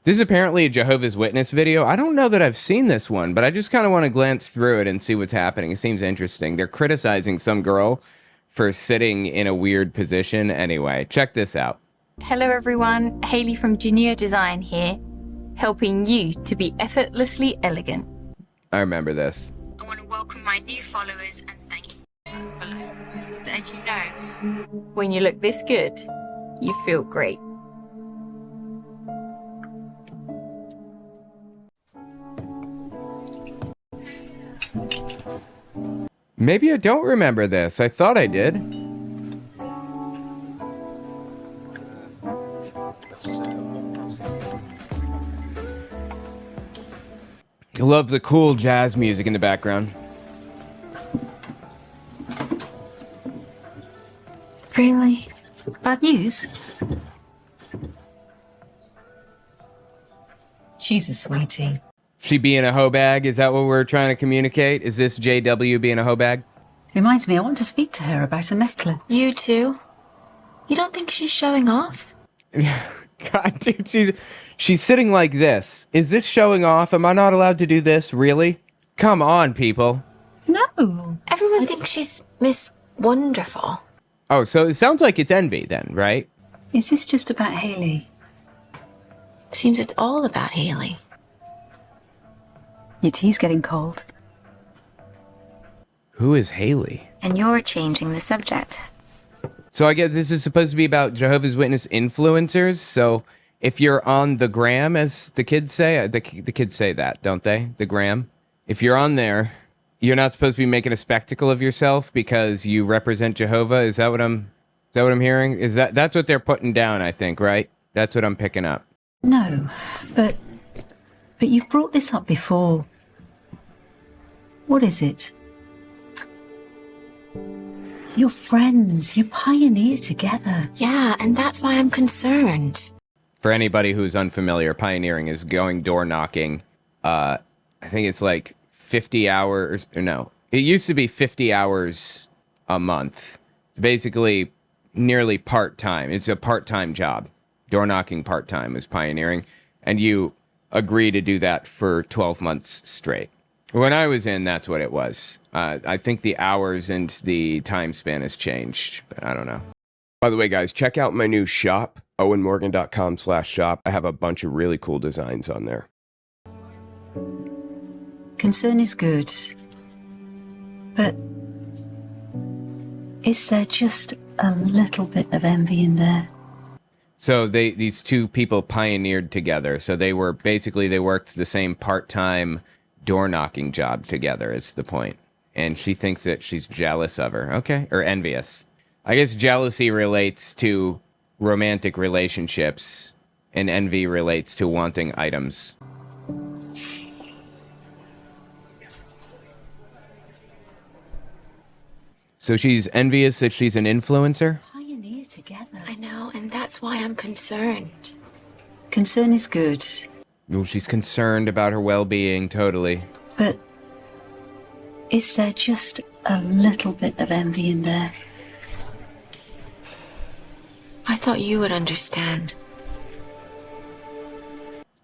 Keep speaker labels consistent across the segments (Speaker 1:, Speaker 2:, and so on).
Speaker 1: This is apparently a Jehovah's Witness video. I don't know that I've seen this one, but I just kind of want to glance through it and see what's happening. It seems interesting. They're criticizing some girl for sitting in a weird position. Anyway, check this out.
Speaker 2: Hello everyone, Hayley from Junior Design here, helping you to be effortlessly elegant.
Speaker 1: I remember this.
Speaker 2: I want to welcome my new followers and thank you. Because as you know, when you look this good, you feel great.
Speaker 1: Maybe I don't remember this. I thought I did. I love the cool jazz music in the background.
Speaker 3: Really? Bad news? She's a sweetie.
Speaker 1: She being a hoe bag? Is that what we're trying to communicate? Is this JW being a hoe bag?
Speaker 3: Reminds me, I want to speak to her about a necklace.
Speaker 4: You too? You don't think she's showing off?
Speaker 1: God, dude, she's sitting like this. Is this showing off? Am I not allowed to do this? Really? Come on, people.
Speaker 3: No.
Speaker 4: Everyone thinks she's Miss Wonderful.
Speaker 1: Oh, so it sounds like it's envy then, right?
Speaker 3: Is this just about Hayley?
Speaker 4: Seems it's all about Hayley.
Speaker 3: Your tea's getting cold.
Speaker 1: Who is Hayley?
Speaker 4: And you're changing the subject.
Speaker 1: So I guess this is supposed to be about Jehovah's Witness influencers. So if you're on the gram, as the kids say, the kids say that, don't they? The gram. If you're on there, you're not supposed to be making a spectacle of yourself because you represent Jehovah. Is that what I'm hearing? That's what they're putting down, I think, right? That's what I'm picking up.
Speaker 3: No, but you've brought this up before. What is it? You're friends. You pioneer together.
Speaker 4: Yeah, and that's why I'm concerned.
Speaker 1: For anybody who's unfamiliar, pioneering is going door knocking. I think it's like 50 hours, or no, it used to be 50 hours a month. Basically, nearly part-time. It's a part-time job. Door knocking part-time is pioneering. And you agree to do that for 12 months straight. When I was in, that's what it was. I think the hours and the time span has changed, but I don't know. By the way, guys, check out my new shop, owenmorgan.com/shop. I have a bunch of really cool designs on there.
Speaker 3: Concern is good. But is there just a little bit of envy in there?
Speaker 1: So these two people pioneered together. So they worked the same part-time door knocking job together is the point. And she thinks that she's jealous of her. Okay. Or envious. I guess jealousy relates to romantic relationships and envy relates to wanting items. So she's envious that she's an influencer?
Speaker 3: Pioneer together.
Speaker 4: I know, and that's why I'm concerned.
Speaker 3: Concern is good.
Speaker 1: Well, she's concerned about her well-being, totally.
Speaker 3: But is there just a little bit of envy in there?
Speaker 4: I thought you would understand.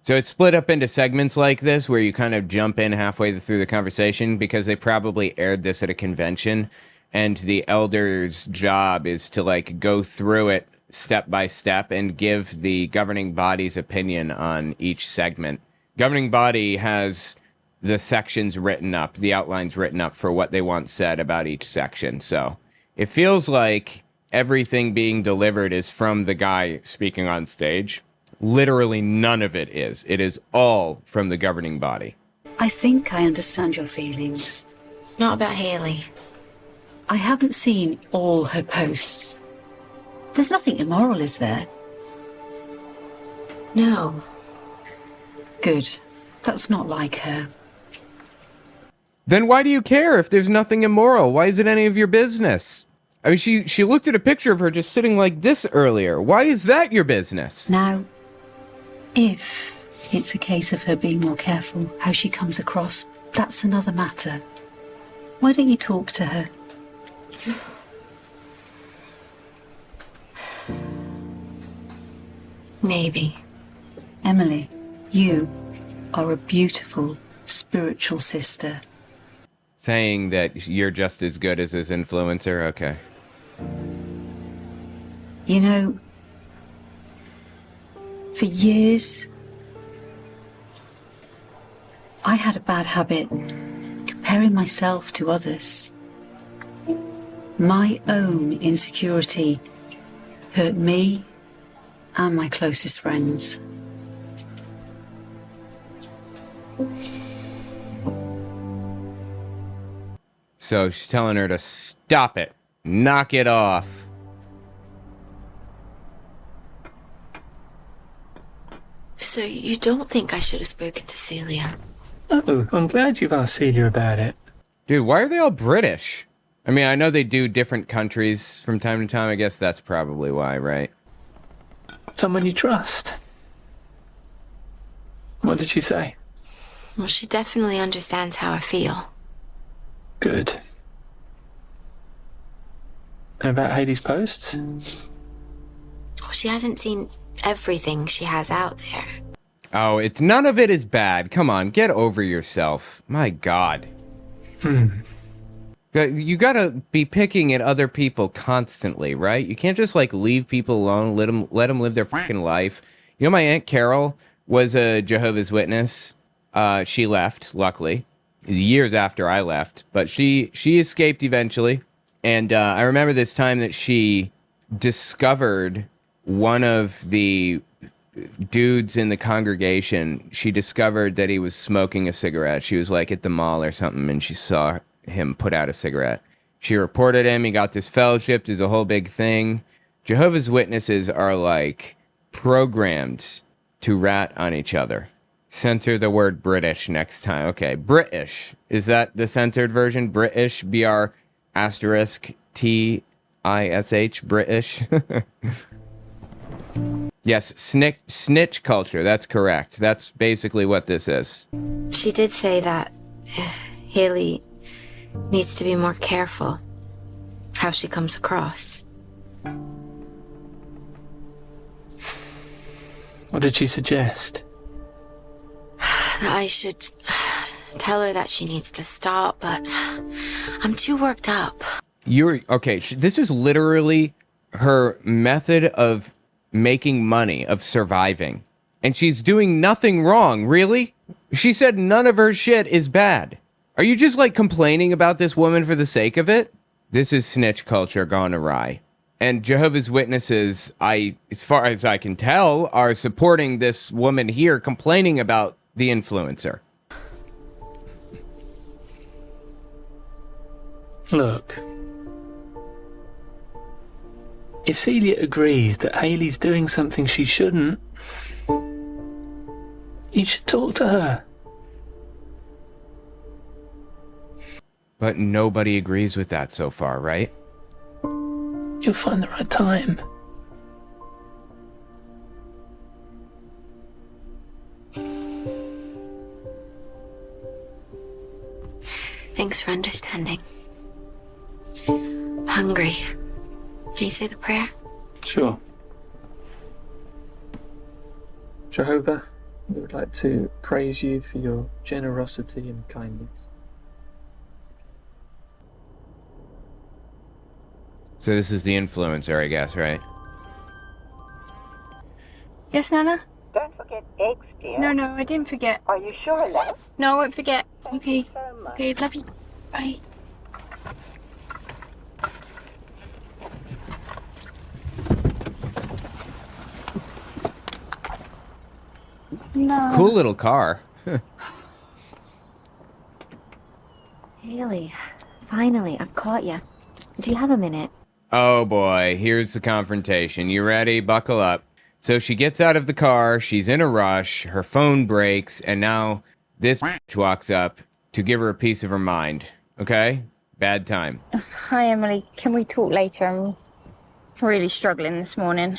Speaker 1: So it's split up into segments like this where you kind of jump in halfway through the conversation because they probably aired this at a convention and the elder's job is to like go through it step by step and give the governing body's opinion on each segment. Governing body has the sections written up, the outlines written up for what they want said about each section. So it feels like everything being delivered is from the guy speaking on stage. Literally none of it is. It is all from the governing body.
Speaker 3: I think I understand your feelings.
Speaker 4: Not about Hayley.
Speaker 3: I haven't seen all her posts. There's nothing immoral, is there?
Speaker 4: No.
Speaker 3: Good. That's not like her.
Speaker 1: Then why do you care if there's nothing immoral? Why is it any of your business? I mean, she looked at a picture of her just sitting like this earlier. Why is that your business?
Speaker 3: Now, if it's a case of her being more careful how she comes across, that's another matter. Why don't you talk to her?
Speaker 4: Maybe.
Speaker 3: Emily, You are a beautiful, spiritual sister.
Speaker 1: Saying that you're just as good as his influencer? Okay.
Speaker 3: You know, for years, I had a bad habit comparing myself to others. My own insecurity hurt me and my closest friends.
Speaker 1: So she's telling her to stop it. Knock it off.
Speaker 4: So you don't think I should have spoken to Celia?
Speaker 5: Oh, I'm glad you've asked Celia about it.
Speaker 1: Dude, why are they all British? I mean, I know they do different countries from time to time. I guess that's probably why, right?
Speaker 5: Someone you trust. What did she say?
Speaker 4: Well, she definitely understands how I feel.
Speaker 5: Good. And about Haley's posts?
Speaker 4: Well, she hasn't seen everything she has out there.
Speaker 1: Oh, it's none of it is bad. Come on, get over yourself. My God. You gotta be picking at other people constantly, right? You can't just like leave people alone, let them live their fucking life. You know, my Aunt Carol was a Jehovah's Witness. She left, luckily, years after I left, but she escaped eventually. And I remember this time that she discovered one of the dudes in the congregation. She discovered that he was smoking a cigarette. She was like at the mall or something, and she saw him put out a cigarette. She reported him. He got disfellowshipped. There's a whole big thing. Jehovah's Witnesses are like programmed to rat on each other. Center the word British next time. Okay, British. Is that the centered version? British, BR asterisk TISH, British. Yes, snitch culture. That's correct. That's basically what this is.
Speaker 4: She did say that Haley needs to be more careful how she comes across.
Speaker 5: What did she suggest?
Speaker 4: That I should tell her that she needs to stop, but I'm too worked up.
Speaker 1: You're okay. This is literally her method of making money, of surviving. And she's doing nothing wrong, really? She said none of her shit is bad. Are you just like complaining about this woman for the sake of it? This is snitch culture gone awry. And Jehovah's Witnesses, as far as I can tell, are supporting this woman here complaining about the influencer.
Speaker 5: Look. If Celia agrees that Haley's doing something she shouldn't, you should talk to her.
Speaker 1: But nobody agrees with that so far, right?
Speaker 5: You'll find the right time.
Speaker 4: Thanks for understanding. I'm hungry. Can you say the prayer?
Speaker 5: Sure. Jehovah, we would like to praise you for your generosity and kindness.
Speaker 1: So this is the influencer, I guess, right?
Speaker 2: Yes, Nana?
Speaker 6: Don't forget eggs, dear.
Speaker 2: No, I didn't forget.
Speaker 6: Are you sure, love?
Speaker 2: No, I won't forget. Okay.
Speaker 6: So much.
Speaker 2: Okay, love you. Bye. No.
Speaker 1: Cool little car.
Speaker 4: Haley, finally, I've caught you. Do you have a minute?
Speaker 1: Oh boy, here's the confrontation. You ready? Buckle up. So she gets out of the car, she's in a rush, her phone breaks, and now this walks up to give her a piece of her mind. Okay? Bad time.
Speaker 7: Hi, Emily. Can we talk later? I'm really struggling this morning.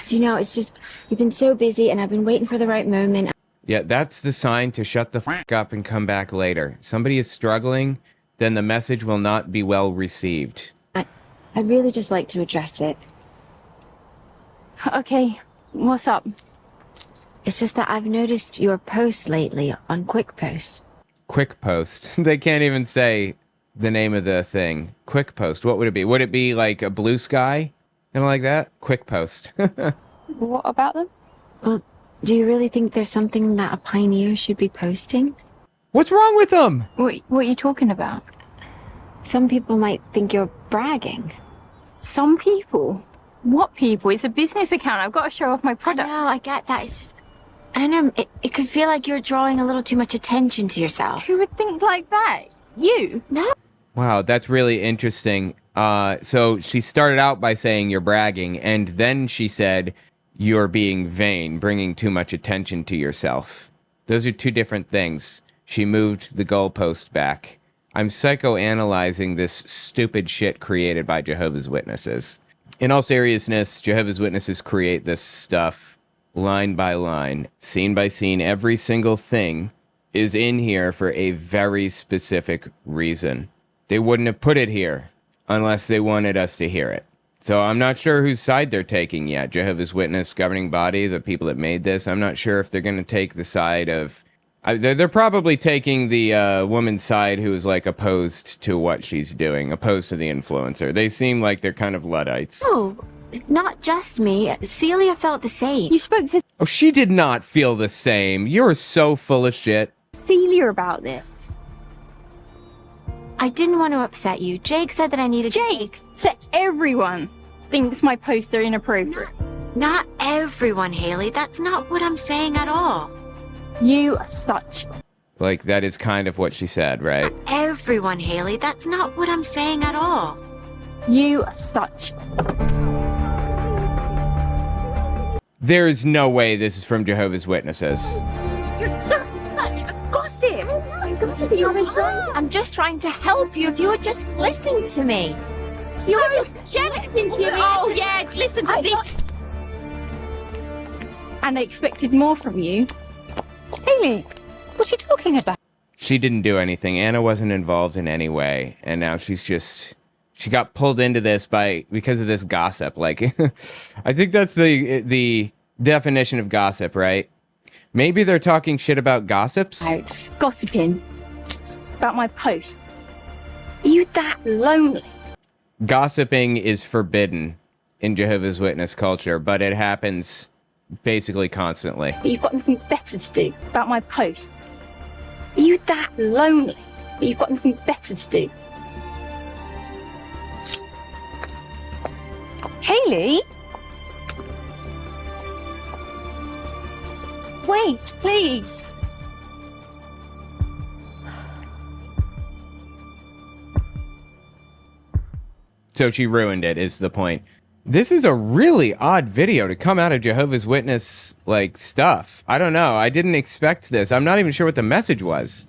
Speaker 4: Do you know, it's just, you've been so busy and I've been waiting for the right moment.
Speaker 1: Yeah, that's the sign to shut the fuck up and come back later. Somebody is struggling, then the message will not be well received.
Speaker 4: I'd really just like to address it.
Speaker 7: Okay, what's up?
Speaker 4: It's just that I've noticed your posts lately on Quick Post.
Speaker 1: Quick Post. They can't even say the name of the thing. Quick Post. What would it be? Would it be like a blue sky? Something like that? Quick Post.
Speaker 7: What about them?
Speaker 4: Well, do you really think there's something that a pioneer should be posting?
Speaker 1: What's wrong with them?
Speaker 7: What are you talking about?
Speaker 4: Some people might think you're bragging.
Speaker 7: Some people? What people? It's a business account. I've got to show off my
Speaker 4: I
Speaker 7: product.
Speaker 4: know, I get that. It's just, I don't know, it could feel like you're drawing a little too much attention to yourself.
Speaker 7: Who would think like that? You?
Speaker 4: No.
Speaker 1: Wow, that's really interesting. So she started out by saying you're bragging, and then she said you're being vain, bringing too much attention to yourself. Those are two different things. She moved the goalpost back. I'm psychoanalyzing this stupid shit created by Jehovah's Witnesses. In all seriousness, Jehovah's Witnesses create this stuff line by line, scene by scene. Every single thing is in here for a very specific reason. They wouldn't have put it here unless they wanted us to hear it. So I'm not sure whose side they're taking yet. Jehovah's Witness governing body, the people that made this. I'm not sure if they're going to take the side of... They're probably taking the woman's side who is like opposed to what she's doing, opposed to the influencer. They seem like they're kind of Luddites.
Speaker 4: Oh, not just me. Celia felt the same.
Speaker 7: You spoke to
Speaker 1: Oh, she did not feel the same. You're so full of shit.
Speaker 7: Celia about this.
Speaker 4: I didn't want to upset you. Jake said that I needed to
Speaker 7: Jake said everyone thinks my posts are inappropriate.
Speaker 4: Not everyone, Haley. That's not what I'm saying at all.
Speaker 7: You are such...
Speaker 1: Like, that is kind of what she said, right?
Speaker 4: Everyone, Haley. That's not what I'm saying at all.
Speaker 7: You are such...
Speaker 1: There's no way this is from Jehovah's Witnesses.
Speaker 4: You're such a gossip. I'm just trying to help you. If you would just listen to me.
Speaker 7: You're just jealous into me. Oh, yeah, listen to this. And I expected more from you.
Speaker 3: Haley, what's she talking about?
Speaker 1: She didn't do anything. Anna wasn't involved in any way. And now she's just... She got pulled into this because of this gossip. Like, I think that's the definition of gossip, right? Maybe they're talking shit about gossips?
Speaker 3: Out.
Speaker 7: Gossiping about my posts. Are you that lonely?
Speaker 1: Gossiping is forbidden in Jehovah's Witness culture, but it happens basically constantly.
Speaker 7: That you've got nothing better to do about my posts? Are you that lonely that you've got nothing better to do?
Speaker 3: Haley? Wait, please.
Speaker 1: So she ruined it, is the point. This is a really odd video to come out of Jehovah's Witness, like, stuff. I don't know. I didn't expect this. I'm not even sure what the message was.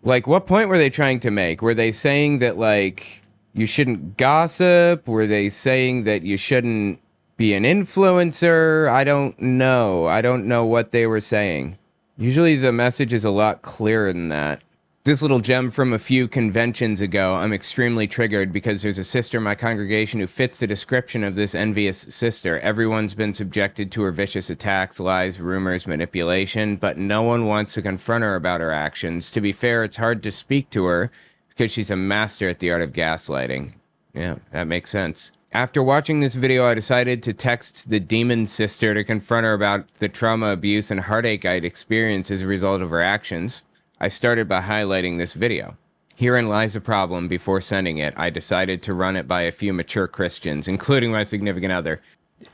Speaker 1: Like, what point were they trying to make? Were they saying that, like, you shouldn't gossip? Were they saying that you shouldn't be an influencer? I don't know. I don't know what they were saying. Usually the message is a lot clearer than that. This little gem from a few conventions ago, I'm extremely triggered because there's a sister in my congregation who fits the description of this envious sister. Everyone's been subjected to her vicious attacks, lies, rumors, manipulation, but no one wants to confront her about her actions. To be fair, it's hard to speak to her because she's a master at the art of gaslighting. Yeah, that makes sense. After watching this video, I decided to text the demon sister to confront her about the trauma, abuse, and heartache I'd experienced as a result of her actions. I started by highlighting this video. Herein lies the problem. Before sending it, I decided to run it by a few mature Christians, including my significant other.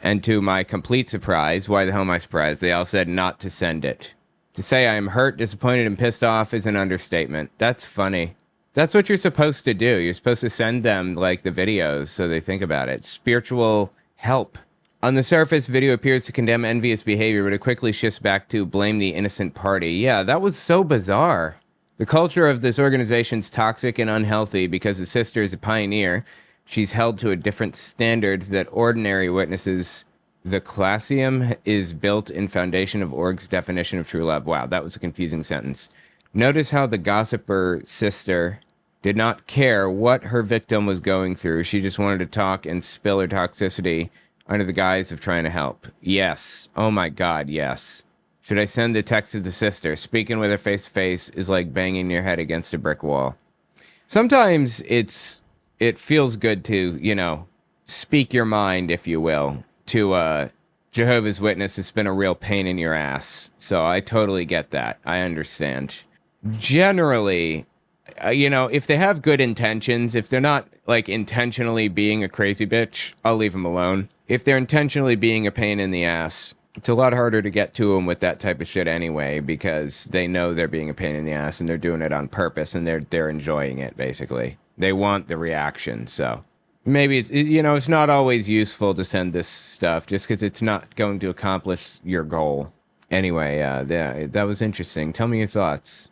Speaker 1: And to my complete surprise, why the hell am I surprised? They all said not to send it. To say I am hurt, disappointed, and pissed off is an understatement. That's funny. That's what you're supposed to do. You're supposed to send them, like, the videos so they think about it. Spiritual help. On the surface, video appears to condemn envious behavior, but it quickly shifts back to blame the innocent party. Yeah, that was so bizarre. The culture of this organization's toxic and unhealthy because the sister is a pioneer. She's held to a different standard that ordinary witnesses. The classium is built in foundation of org's definition of true love. Wow, that was a confusing sentence. Notice how the gossiper sister did not care what her victim was going through. She just wanted to talk and spill her toxicity under the guise of trying to help. Yes. Oh my God, yes. Should I send a text to the sister? Speaking with her face to face is like banging your head against a brick wall. Sometimes it feels good to, speak your mind, if you will, to Jehovah's Witness. It's been a real pain in your ass. So I totally get that. I understand. Generally, if they have good intentions, if they're not like intentionally being a crazy bitch, I'll leave them alone. If they're intentionally being a pain in the ass, it's a lot harder to get to them with that type of shit anyway, because they know they're being a pain in the ass and they're doing it on purpose and they're enjoying it, basically. They want the reaction, so maybe it's not always useful to send this stuff just because it's not going to accomplish your goal. Anyway, that was interesting. Tell me your thoughts.